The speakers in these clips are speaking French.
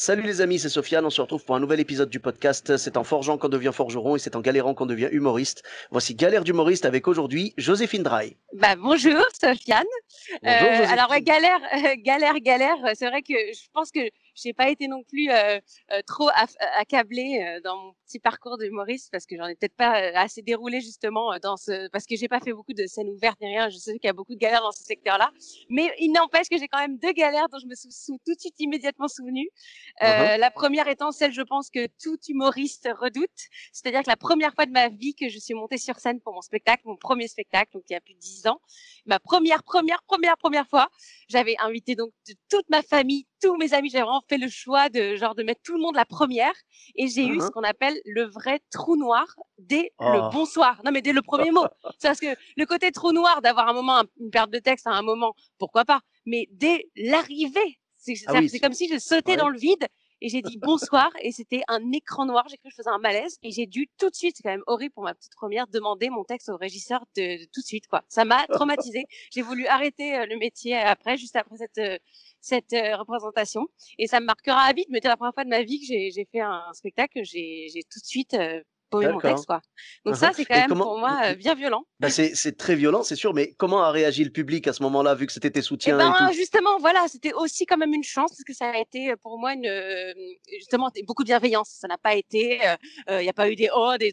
Salut les amis, c'est Sofiane, on se retrouve pour un nouvel épisode du podcast. C'est en forgeant qu'on devient forgeron et c'est en galérant qu'on devient humoriste. Voici Galère d'humoriste avec aujourd'hui Joséphine Draille. Bonjour Sofiane. Bonjour Alors ouais, Joséphine. galère. C'est vrai que je pense que j'ai pas été non plus trop accablée dans mon petit parcours d'humoriste parce que j'en ai peut-être pas assez déroulé justement parce que j'ai pas fait beaucoup de scènes ouvertes ni rien. Je sais qu'il y a beaucoup de galères dans ce secteur-là, mais il n'empêche que j'ai quand même deux galères dont je me suis tout de suite immédiatement souvenue. Uhum. La première étant celle, je pense, que tout humoriste redoute, c'est-à-dire que la première fois de ma vie que je suis montée sur scène pour mon spectacle, mon premier spectacle, donc il y a plus de 10 ans, ma première fois, j'avais invité donc toute ma famille, tous mes amis, j'ai vraiment fait le choix de mettre tout le monde la première, et j'ai eu ce Uhum. qu'on appelle le vrai trou noir dès le Oh. bonsoir. Non mais dès le premier mot. C'est parce que le côté trou noir d'avoir un moment, une perte de texte à un moment, pourquoi pas, mais dès l'arrivée, Ah oui, c'est comme si je sautais dans ouais. le vide et j'ai dit bonsoir et c'était un écran noir. J'ai cru que je faisais un malaise et j'ai dû tout de suite, c'est quand même horrible pour ma petite première, demander mon texte au régisseur de tout de suite, quoi. Ça m'a traumatisée. J'ai voulu arrêter le métier après, juste après cette représentation, et ça me marquera à vie. Mais c'était la première fois de ma vie que j'ai fait un spectacle. J'ai tout de suite paumé mon texte, D'accord. quoi. Donc Uhum. ça, c'est quand Et même comment pour moi bien violent. bah c'est très violent, c'est sûr, mais comment a réagi le public à ce moment-là, vu que c'était tes Et soutiens et ben tout? justement, voilà, c'était aussi quand même une chance parce que ça a été pour moi justement beaucoup de bienveillance. Ça n'a pas été, il y a pas eu des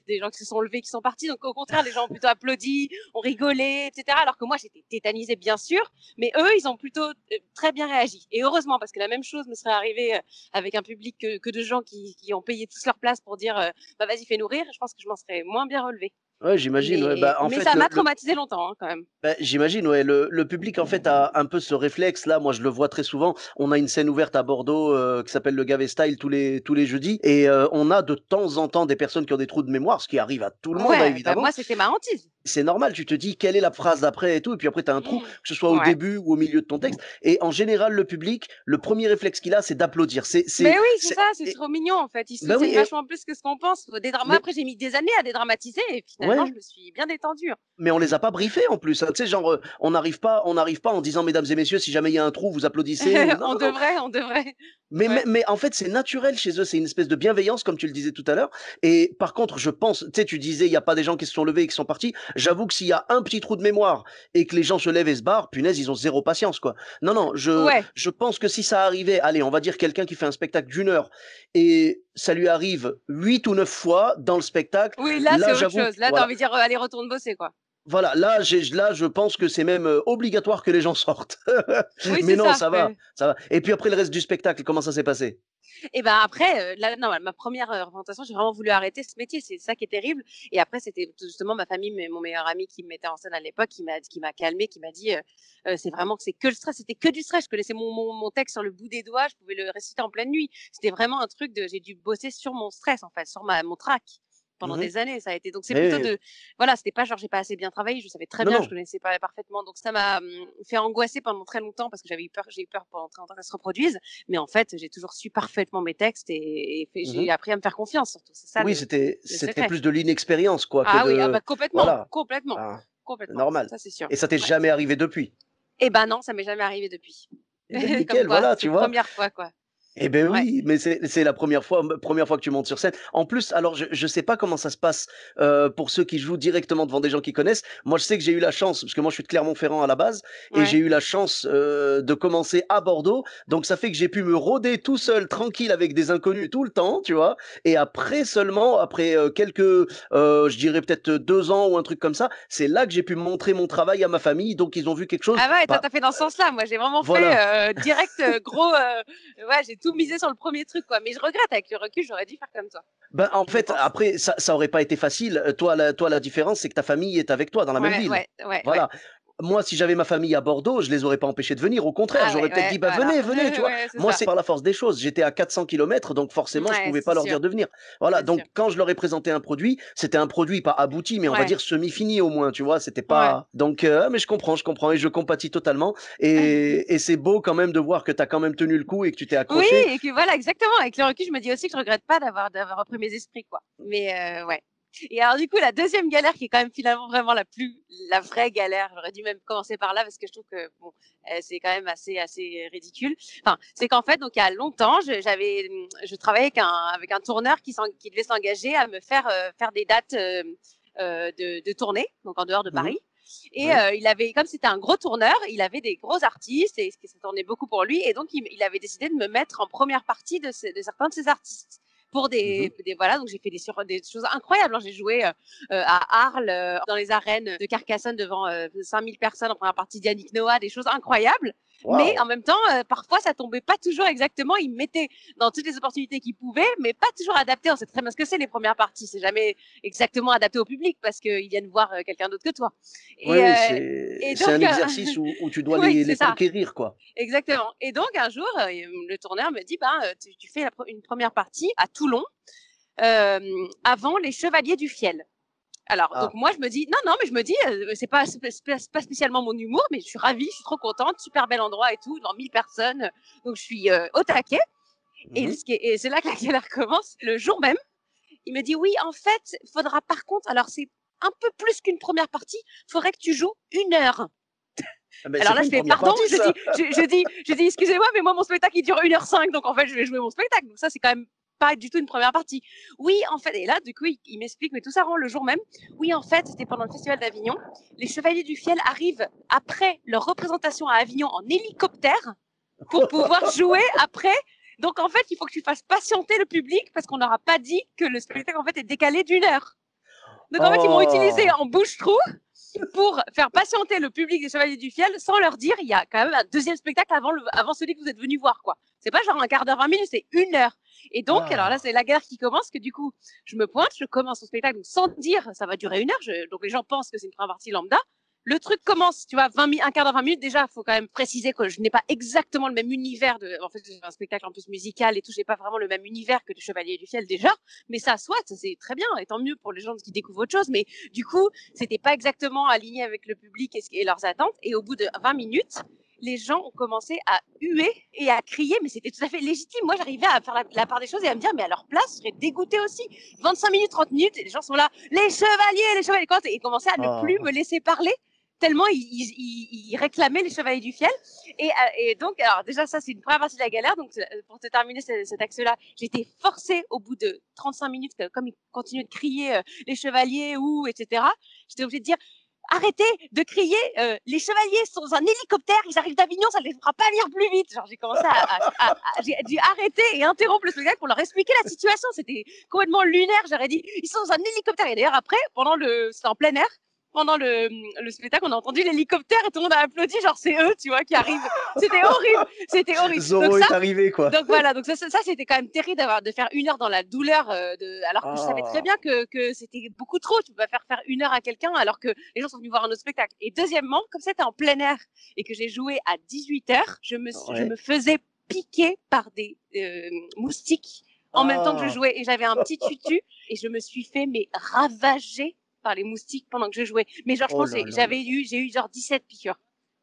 des gens qui se sont levés, qui sont partis. Donc au contraire, les gens ont plutôt applaudi, ont rigolé, etc. Alors que moi, j'étais tétanisée bien sûr, mais eux, ils ont plutôt très bien réagi. Et heureusement, parce que la même chose me serait arrivée avec un public que de gens qui ont payé tous leur place pour dire, bah vas-y, fais-nous rire. Je pense que je m'en serais moins bien relevée. Ouais, j'imagine, ouais. Bah, en Mais fait, ça m'a traumatisé longtemps, hein, quand même. bah, j'imagine, ouais. Le public, en fait, a un peu ce réflexe-là. Moi, je le vois très souvent. On a une scène ouverte à Bordeaux qui s'appelle le Gavet Style tous les jeudis. Et on a de temps en temps des personnes qui ont des trous de mémoire, ce qui arrive à tout le monde, hein, Ouais, bah évidemment. moi, c'était ma hantise. C'est normal, tu te dis quelle est la phrase d'après et tout, et puis après tu as un trou, que ce soit au Ouais. début ou au milieu de ton texte. Et en général, le public, le premier réflexe qu'il a, c'est d'applaudir. Mais oui, c'est ça, c'est trop mignon en fait. Ils Ben oui, soutiennent vachement plus que ce qu'on pense. Moi, mais après, j'ai mis des années à dédramatiser et finalement, ouais, je me suis bien détendue. mais on les a pas briefés en plus, hein. Tu sais, genre, on n'arrive pas en disant, mesdames et messieurs, si jamais il y a un trou, vous applaudissez ou non, On non, non. devrait, on devrait. Mais Ouais. mais en fait, c'est naturel chez eux, c'est une espèce de bienveillance comme tu le disais tout à l'heure et par contre, je pense tu sais, tu disais: «Il y a pas des gens qui se sont levés et qui sont partis». J'avoue que s'il y a un petit trou de mémoire et que les gens se lèvent et se barrent, punaise, ils ont zéro patience, quoi. Non, non, je Ouais. je pense que si ça arrivait, allez, on va dire quelqu'un qui fait un spectacle d'1 heure et ça lui arrive 8 ou 9 fois dans le spectacle, Oui, là, c'est là, autre j'avoue chose. que Là, t'as voilà, envie de dire, allez, retourne bosser, quoi. voilà, là, je pense que c'est même, obligatoire que les gens sortent. Oui, Mais c'est non, ça. Mais ça va et puis après le reste du spectacle, comment ça s'est passé? et ben après, là, non, ma première représentation, j'ai vraiment voulu arrêter ce métier. C'est ça qui est terrible. Et après, c'était justement ma famille, mon meilleur ami qui me mettait en scène à l'époque, qui m'a calmé, qui m'a dit, c'est vraiment que c'est que le stress. C'était que du stress. Je connaissais mon texte sur le bout des doigts. Je pouvais le réciter en pleine nuit. C'était vraiment un truc j'ai dû bosser sur mon stress, en fait, sur mon trac. Pendant Mmh. des années, ça a été. Donc c'est plutôt Et voilà, c'était pas genre j'ai pas assez bien travaillé. Je savais très non, bien, je non. connaissais pas parfaitement. Donc ça m'a fait angoisser pendant très longtemps parce que j'ai eu peur pendant très longtemps que ça se reproduise. Mais en fait, j'ai toujours su parfaitement mes textes Mmh. j'ai appris à me faire confiance surtout. C'est ça Oui, c'était le c'était secret. plus de l'inexpérience quoi que Ah oui, ah de bah complètement, voilà, complètement, hein, c'est complètement. normal Ça c'est sûr. et ça t'est Ouais. jamais arrivé depuis? Et ben non, ça m'est jamais arrivé depuis. Eh ben Comme nickel, quoi, voilà, tu c'est vois? première fois quoi. Eh ben Ouais. oui, mais c'est la première fois que tu montes sur scène. En plus, alors je sais pas comment ça se passe, pour ceux qui jouent directement devant des gens qui connaissent. Moi, je sais que j'ai eu la chance, parce que moi je suis de Clermont-Ferrand à la base et j'ai Ouais. eu la chance, de commencer à Bordeaux. Donc ça fait que j'ai pu me rôder tout seul, tranquille avec des inconnus tout le temps, tu vois? Et après seulement, après, quelques, je dirais peut-être 2 ans ou un truc comme ça, c'est là que j'ai pu montrer mon travail à ma famille. Donc ils ont vu quelque chose, Ah ouais, toi, bah t'as fait dans ce sens-là. Moi, j'ai vraiment voilà. fait direct, gros. Ouais, j'ai tout misé sur le premier truc, quoi. Mais je regrette, avec le recul, j'aurais dû faire comme toi, Ben, en je fait, pense. après, ça aurait pas été facile. Toi, la différence, c'est que ta famille est avec toi dans la même Ouais, ville. ouais, ouais, ouais. Voilà. Moi, si j'avais ma famille à Bordeaux, je les aurais pas empêchés de venir. Au contraire, Ah j'aurais ouais, peut-être ouais, dit: «Bah, voilà. venez, venez», tu vois? Ouais, c'est Moi, ça. c'est par la force des choses. J'étais à 400 kilomètres, donc forcément, je Ouais, pouvais pas c'est leur sûr, dire de venir. Voilà, c'est donc sûr. quand je leur ai présenté un produit, c'était un produit pas abouti, mais on va Ouais, dire semi-fini au moins, tu vois? C'était ouais. pas donc mais je comprends et je compatis totalement et c'est beau quand même de voir que tu as quand même tenu le coup et que tu t'es Oui, accroché. et que voilà, exactement. Avec le recul, je me dis aussi que je regrette pas d'avoir repris mes esprits, quoi. Mais ouais. Et alors du coup, la deuxième galère qui est quand même finalement vraiment la vraie galère, j'aurais dû même commencer par là parce que je trouve que bon, c'est quand même assez ridicule. Enfin, c'est qu'en fait, donc il y a longtemps, je travaillais avec un tourneur qui devait s'engager à me faire des dates de tournée, donc en dehors de Mhm. Paris. Et Oui. il avait, comme c'était un gros tourneur, il avait des gros artistes et ça tournait beaucoup pour lui. Et donc, il avait décidé de me mettre en première partie de certains de ses artistes. Pour Mhm. voilà, donc j'ai fait des choses incroyables. Hein. J'ai joué à Arles, dans les arènes de Carcassonne devant 5000 personnes en première partie d'Yannick Noah, des choses incroyables. Mais en Waouh. même temps, parfois ça tombait pas toujours exactement. Il me mettait dans toutes les opportunités qu'il pouvait, mais pas toujours adapté. On sait très bien ce que c'est les premières parties. C'est jamais exactement adapté au public parce qu'ils viennent voir quelqu'un d'autre que toi. Oui, Et, oui, euh, c'est et c'est un donc, exercice où tu dois oui, c'est les ça. conquérir, quoi. Exactement. Et donc un jour, le tourneur me dit, ben, tu fais une première partie à Toulon avant les Chevaliers du Fiel. Alors, donc Ah. moi, je me dis, non, non, mais je me dis, c'est pas spécialement mon humour, mais je suis ravie, je suis trop contente, super bel endroit et tout, dans 1000 personnes. Donc, je suis au taquet. Mhm. Et c'est là que la galère commence. Le jour même, il me dit, oui, en fait, faudra par contre, alors c'est un peu plus qu'une première partie, faudrait que tu joues 1 heure. Ah ben, c'est Alors là, pas je une fais première pardon, partie, ça. je dis excusez-moi, mais moi mon spectacle il dure 1h05, donc en fait je vais jouer mon spectacle. Donc ça c'est quand même pas du tout une première partie. Oui, en fait, et là du coup il m'explique, mais tout ça rend le jour même. Oui, en fait, c'était pendant le festival d'Avignon. Les Chevaliers du Fiel arrivent après leur représentation à Avignon en hélicoptère pour pouvoir jouer après. Donc en fait, il faut que tu fasses patienter le public parce qu'on n'aura pas dit que le spectacle en fait est décalé d'1 heure. Donc en fait, ils m'ont utilisé Oh. en bouche-trou pour faire patienter le public des Chevaliers du Fiel sans leur dire il y a quand même un deuxième spectacle avant celui que vous êtes venu voir, quoi. C'est pas genre un quart d'heure, 20 minutes, c'est 1 heure. Et donc, alors là, Ah. c'est la guerre qui commence, que du coup, je me pointe, je commence mon spectacle sans dire ça va durer 1 heure. Donc les gens pensent que c'est une première partie lambda. Le truc commence, tu vois, un quart d'heure, 20 minutes. Déjà, il faut quand même préciser que je n'ai pas exactement le même univers en fait, j'ai un spectacle en plus musical et tout, j'ai pas vraiment le même univers que les Chevaliers du Fiel déjà. Mais ça, soit, c'est très bien, et tant mieux pour les gens qui découvrent autre chose. Mais du coup, c'était pas exactement aligné avec le public et leurs attentes. Et au bout de 20 minutes, les gens ont commencé à huer et à crier, mais c'était tout à fait légitime. Moi, j'arrivais à faire la part des choses et à me dire, mais à leur place, je serais dégoûtée aussi. 25 minutes, 30 minutes, et les gens sont là, les chevaliers, quand ils commençaient à ne plus Ah. me laisser parler, tellement ils réclamaient les chevaliers du fiel. Et donc, alors déjà, ça, c'est une première partie de la galère. Donc, pour te terminer cet axe-là, j'ai été forcée au bout de 35 minutes, comme ils continuaient de crier les chevaliers ou, etc., j'étais obligée de dire, arrêtez de crier, les chevaliers sont dans un hélicoptère, ils arrivent d'Avignon, ça ne les fera pas venir plus vite. Genre, j'ai commencé j'ai dû arrêter et interrompre le spectacle pour leur expliquer la situation. C'était complètement lunaire. J'aurais dit, ils sont dans un hélicoptère. Et d'ailleurs, après, c'était en plein air. Pendant le spectacle, on a entendu l'hélicoptère et tout le monde a applaudi, genre c'est eux, tu vois, qui arrivent. C'était horrible, c'était horrible. Donc Zorro ça, est arrivé, quoi. donc voilà, donc ça c'était quand même terrible de faire 1 heure dans la douleur, alors que je savais très Ah. bien que c'était beaucoup trop. Tu peux pas faire 1 heure à quelqu'un alors que les gens sont venus voir un autre spectacle. Et deuxièmement, comme c'était en plein air et que j'ai joué à 18 heures, je Ouais. me faisais piquer par des moustiques en même temps que je Ah. jouais. Et j'avais un petit tutu et je me suis fait mais ravager par les moustiques pendant que je jouais. Mais genre, je Oh pense là là là. j'ai eu genre 17 piqûres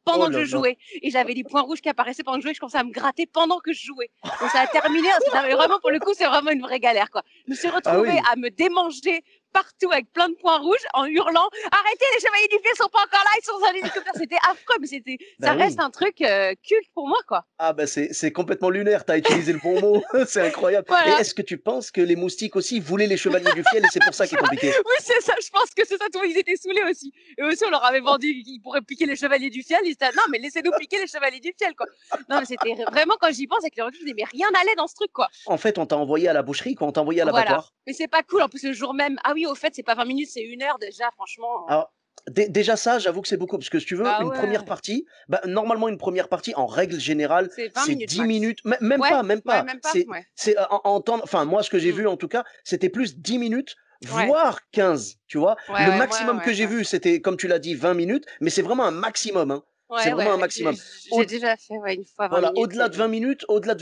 Oh pendant que là je là. jouais. Et j'avais des points rouges qui apparaissaient pendant que je jouais. Je commençais à me gratter pendant que je jouais. Donc ça a terminé. Vraiment, pour le coup, c'est vraiment une vraie galère, quoi. Je me suis Ah retrouvée oui. à me démanger partout avec plein de points rouges en hurlant arrêtez, les chevaliers du fiel sont pas encore là, ils sont dans l'hélicoptère. C'était affreux, mais ça Bah reste oui. un truc culte pour moi, quoi. Ah bah, c'est complètement lunaire, tu as utilisé le bon mot, c'est incroyable. Et Voilà. est-ce que tu penses que les moustiques aussi voulaient les chevaliers du fiel et c'est pour ça qu'ils t'ont piqué? Oui, c'est ça, je pense que c'est ça, tout ils étaient saoulés aussi. Et aussi, on leur avait vendu qu'ils pourraient piquer les chevaliers du fiel. Ils étaient, non, mais laissez-nous piquer les chevaliers du fiel, quoi. Non, mais c'était vraiment, quand j'y pense, avec le recul, je me dis, mais rien n'allait dans ce truc, quoi. En fait, on t'a envoyé à la boucherie, quoi, on t'a envoyé à Voilà. l'abattoir. Mais c'est pas cool. En plus, le jour même, ah oui, au fait, c'est pas 20 minutes, c'est 1 heure déjà, franchement. Alors, déjà ça, j'avoue que c'est beaucoup parce que si tu veux, Bah une première ouais, partie, bah, normalement une première partie, en règle générale, c'est 20 c'est minutes 10 max. minutes, même Ouais, pas, même ouais, pas. même pas, C'est ouais. c'est en temps enfin moi ce que j'ai Mm. vu en tout cas, c'était plus 10 minutes, Ouais, voire 15, tu vois? ouais, Le ouais, moi, maximum que ouais, j'ai ouais. vu, c'était comme tu l'as dit 20 minutes, mais c'est vraiment un maximum, hein. C'est Ouais, vraiment ouais, un ouais. maximum. J'ai Au déjà fait, ouais, une fois 20 Voilà, minutes. au-delà de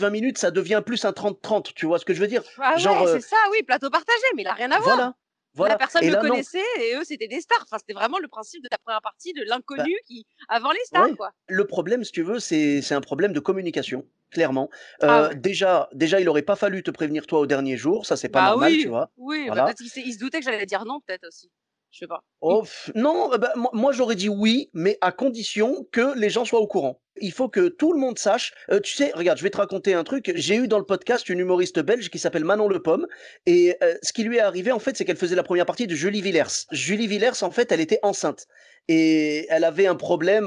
20 minutes, ça devient plus un 30-30, tu vois ce que je veux dire? Ah Genre, ouais, c'est ça, oui, plateau partagé, mais il a rien à voir. voilà. La Voilà. personne Et le là, non. connaissait et eux, c'était des stars. Enfin, c'était vraiment le principe de la première partie de Bah, l'inconnu qui avant les stars, ouais. quoi. Le problème, si tu veux, c'est un problème de communication, clairement. Ah ouais. Déjà, il aurait pas fallu te prévenir toi au dernier jour, ça c'est pas Bah normal, tu oui, vois? oui, bah Voilà. peut-être qu'il se doutait que j'allais dire non, peut-être aussi. Je sais pas. Oh non, bah, moi j'aurais dit oui, mais à condition que les gens soient au courant. Il faut que tout le monde sache, tu sais, regarde, je vais te raconter un truc. J'ai eu dans le podcast une humoriste belge qui s'appelle Manon Le Pomme et ce qui lui est arrivé en fait, c'est qu'elle faisait la première partie de Julie Villers. Julie Villers, en fait, elle était enceinte et elle avait un problème,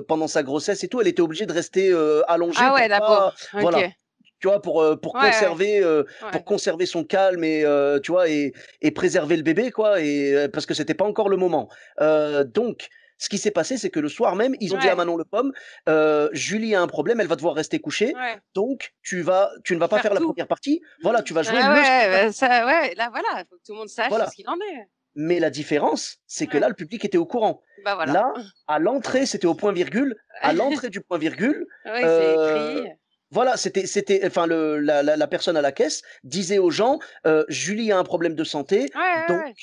pendant sa grossesse et tout. Elle était obligée de rester, allongée Ah ouais, pour la pas pauvre. OK. voilà, tu vois? Ouais, Pour ouais. conserver son calme et tu vois? Et préserver le bébé quoi et parce que c'était pas encore le moment. Donc ce qui s'est passé, c'est que le soir même, ils ont dit à Ouais, Manon Le Pomme, «Julie a un problème, elle va devoir rester couchée, ouais. donc tu ne vas pas Faire faire la tout. première partie, voilà, tu vas jouer Ah le ouais, spectacle». bah ça ouais, là voilà, faut que tout le monde sache Voilà. ce qu'il en est. Mais la différence, c'est que là, Ouais, le public était au courant. bah voilà. Là, à l'entrée, c'était au point virgule, à l'entrée du point virgule, Oui, c'est heu, écrit. voilà, c'était enfin la personne à la caisse disait aux gens, «Julie a un problème de santé, Ouais, ouais, donc ouais,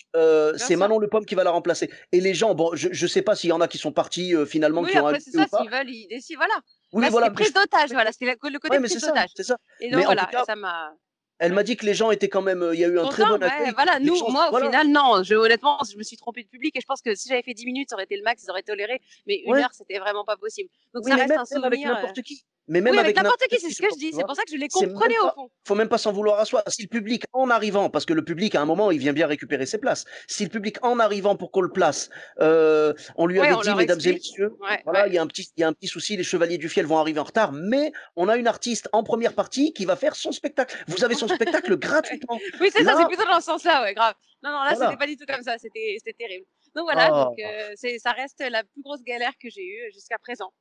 bien c'est sûr. Manon Le Pomme qui va la remplacer» et les gens, bon, je sais pas s'il y en a qui sont partis, finalement, Oui, qui ont après c'est annulé ou ça, pas. s'ils veulent, ils décident, voilà. Oui, Là, c'était voilà, mais je prise pense d'otage, que voilà, c'était le côté ouais, mais prise d'otage c'est ça. et donc Mais en tout voilà et cas, ça m'a elle m'a ouais. dit que les gens étaient quand même, il y a eu un très Content, bon ouais, accueil. voilà, Les nous gens moi, au voilà, final, non, honnêtement, je me suis trompée de public et je pense que si j'avais fait 10 minutes, ça aurait été le max, ils auraient toléré, mais une ouais. heure, c'était vraiment pas possible. Donc Oui, ça mais reste même un même avec souvenir, n'importe qui. Mais oui, même avec avec n'importe n'importe qui, c'est qui, ce je que je pense, dis, tu c'est vois? pour ça que je les C'est même comprenais au pas fond. faut même pas s'en vouloir à soi. Si le public, en arrivant, parce que le public, à un moment, il vient bien récupérer ses places. Si le public, en arrivant pour qu'on le place, on lui Ouais, avait on dit: leur «Mesdames et explique. messieurs, Ouais, voilà, ouais. il y a un petit souci, les Chevaliers du Fiel vont arriver en retard, mais on a une artiste en première partie qui va faire son spectacle. Vous avez son spectacle Ouais. gratuitement». Oui, c'est ça, c'est Là, plutôt dans ce sens-là, ouais, grave. Non, non, là, c'était voilà. pas du tout comme ça, c'était terrible. Donc voilà, donc Oh, ça reste la plus grosse galère que j'ai eue jusqu'à présent.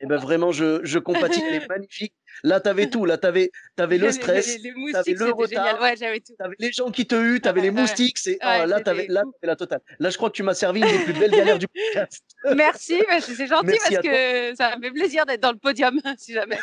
et ben, vraiment, je compatis, elle est magnifique. Là, tu avais tout, là, tu avais le stress, Les tu avais moustiques, le c'était génial. retard. Ouais, j'avais tout. Tu avais les gens qui te huent, tu Ouais, avais les ouais. moustiques, c'est oh Ouais, c'était là, tu fou. avais la totale. Là, je crois que tu m'as servi une des plus belles galères du podcast. Merci, bah, c'est gentil Merci parce à toi. que ça me fait plaisir d'être dans le podium, si jamais.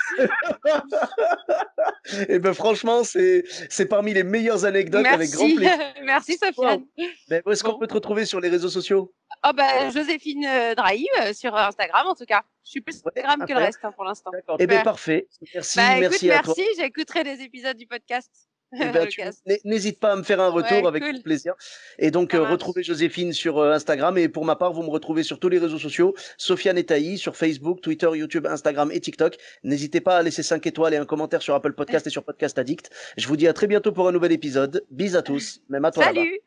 Et ben franchement, c'est parmi les meilleures anecdotes avec grand Merci, plaisir. merci Waouh! Sofiane. Ben, où est-ce qu'on Bon. peut te retrouver sur les réseaux sociaux? Oh bah, Joséphine Drahi sur Instagram en tout cas. Je suis plus Ouais, Instagram que le incroyable. reste hein, pour l'instant. D'accord. Et ben Super. parfait. Bah écoute, Merci à toi. merci. J'écouterai les épisodes du podcast. Et ben Le cast. n'hésite pas à me faire un retour Ouais, avec grand cool. plaisir. Et donc, Ça retrouvez marche. Joséphine sur, Instagram et pour ma part, vous me retrouvez sur tous les réseaux sociaux, Sofiane et Taï, sur Facebook, Twitter, YouTube, Instagram et TikTok. N'hésitez pas à laisser 5 étoiles et un commentaire sur Apple Podcast et sur Podcast Addict. Je vous dis à très bientôt pour un nouvel épisode. Bis à tous, même à toi là-bas. Salut!